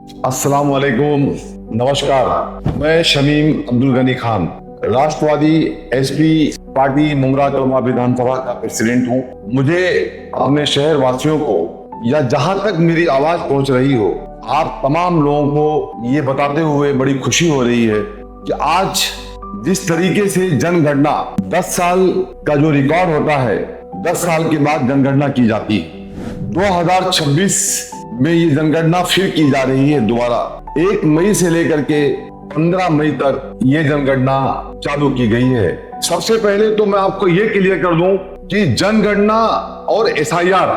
अस्सलाम वालेकुम, नमस्कार। मैं शमीम अब्दुल गनी खान, राष्ट्रवादी एसपी पार्टी मुंगरा कलमा विधानसभा का प्रेसिडेंट हूँ। मुझे अपने शहर वासियों को या जहां तक मेरी आवाज पहुंच रही हो, आप तमाम लोगों को ये बताते हुए बड़ी खुशी हो रही है कि आज जिस तरीके से जनगणना 10 साल का जो रिकॉर्ड होता है, 10 साल के बाद जनगणना की जाती है। 2026 में ये जनगणना फिर की जा रही है दोबारा। 1 मई से लेकर के 15 मई तक ये जनगणना चालू की गई है। सबसे पहले तो मैं आपको ये क्लियर कर दूं कि जनगणना और एसआईआर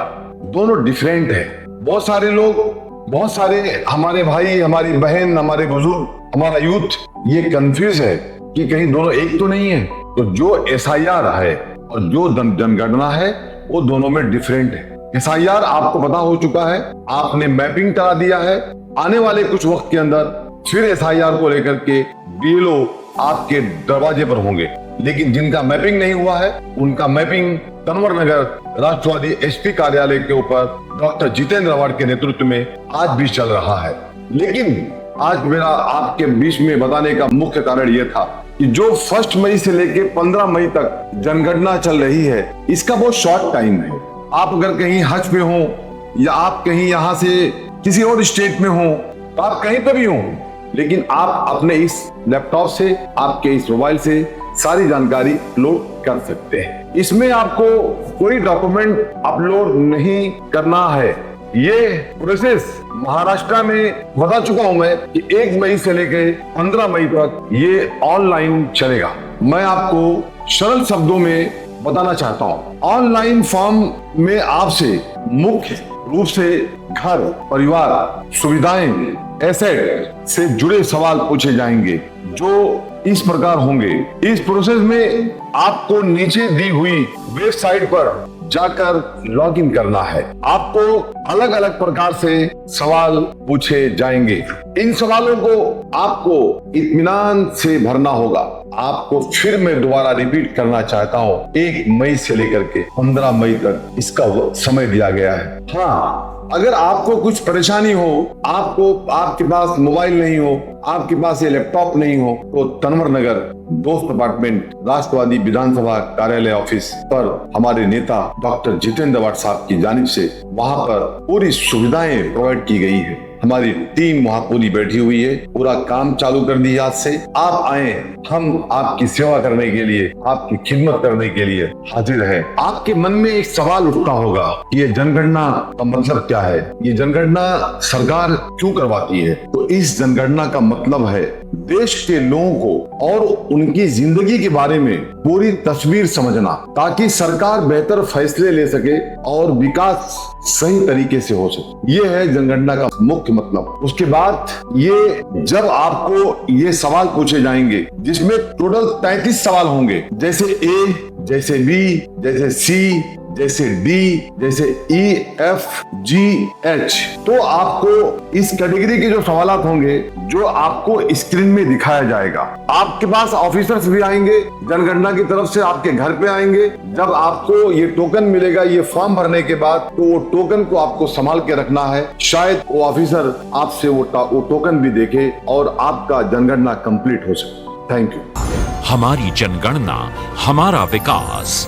दोनों डिफरेंट है। बहुत सारे लोग, बहुत सारे हमारे भाई, हमारी बहन, हमारे बुजुर्ग, हमारा यूथ ये कंफ्यूज है कि कहीं दोनों एक तो नहीं है। तो जो एसआईआर है और जो जनगणना है वो दोनों में डिफरेंट है। एसआईआर आपको पता हो चुका है, आपने मैपिंग करा दिया है। आने वाले कुछ वक्त के अंदर फिर एसआईआर को लेकर के बीएलओ आपके दरवाजे पर होंगे, लेकिन जिनका मैपिंग नहीं हुआ है उनका मैपिंग तंवर नगर राष्ट्रवादी एसपी कार्यालय के ऊपर डॉक्टर जितेंद्र अवार्ड के नेतृत्व में आज भी चल रहा है। लेकिन आज मेरा आपके बीच में बताने का मुख्य कारण यह था कि जो 1 मई से लेके 15 मई तक जनगणना चल रही है, इसका बहुत शॉर्ट टाइम है। आप अगर कहीं हज पे हो या आप कहीं यहाँ से किसी और स्टेट में हो, तो आप कहीं पे भी हो, लेकिन आप अपने इस लैपटॉप से, आपके इस मोबाइल से सारी जानकारी अपलोड कर सकते हैं। इसमें आपको कोई डॉक्यूमेंट अपलोड नहीं करना है। ये प्रोसेस महाराष्ट्र में बता चुका हूं मैं कि 1 मई से लेकर 15 मई तक ये ऑनलाइन चलेगा। मैं आपको सरल शब्दों में बताना चाहता हूँ। ऑनलाइन फॉर्म में आपसे मुख्य रूप से घर, परिवार, सुविधाएं, एसेट से जुड़े सवाल पूछे जाएंगे जो इस प्रकार होंगे। इस प्रोसेस में आपको नीचे दी हुई वेबसाइट पर जाकर लॉगिन करना है। आपको अलग अलग प्रकार से सवाल पूछे जाएंगे। इन सवालों को आपको इत्मीनान से भरना होगा। आपको फिर मैं दोबारा रिपीट करना चाहता हूँ, 1 मई से लेकर के 15 मई तक इसका समय दिया गया है। हाँ, अगर आपको कुछ परेशानी हो, आपके पास मोबाइल नहीं हो, आपके पास ये लैपटॉप नहीं हो, तो तंवर नगर दोस्त अपार्टमेंट राष्ट्रवादी विधानसभा कार्यालय ऑफिस पर हमारे नेता डॉक्टर जितेंद्र अवार्ड साहब की जानिब से वहां पर पूरी सुविधाएं प्रोवाइड की गई है। हमारी टीम वहां पूरी बैठी हुई है, पूरा काम चालू कर दिया आज से। आप आए, हम आपकी सेवा करने के लिए, आपकी खिदमत करने के लिए हाजिर है। आपके मन में एक सवाल उठता होगा कि ये जनगणना का मतलब क्या है, ये जनगणना सरकार क्यों करवाती है? तो इस जनगणना का मतलब है देश के लोगों को और उनकी जिंदगी के बारे में पूरी तस्वीर समझना, ताकि सरकार बेहतर फैसले ले सके और विकास सही तरीके से हो सके। ये है जनगणना का मुख्य मतलब। उसके बाद ये जब आपको ये सवाल पूछे जाएंगे, जिसमें टोटल 33 सवाल होंगे, जैसे ए, जैसे बी, जैसे सी, जैसे डी, जैसे ई, एफ, जी, एच। तो आपको इस कैटेगरी के जो सवालात होंगे, जो आपको स्क्रीन में दिखाया जाएगा। आपके पास ऑफिसर्स भी आएंगे, जनगणना की तरफ से आपके घर पे आएंगे। जब आपको ये टोकन मिलेगा, ये फॉर्म भरने के बाद, तो वो टोकन को आपको संभाल के रखना है। शायद वो ऑफिसर आपसे वो टोकन भी देखे और आपका जनगणना कंप्लीट हो सके। Thank you. हमारी जनगणना, हमारा विकास।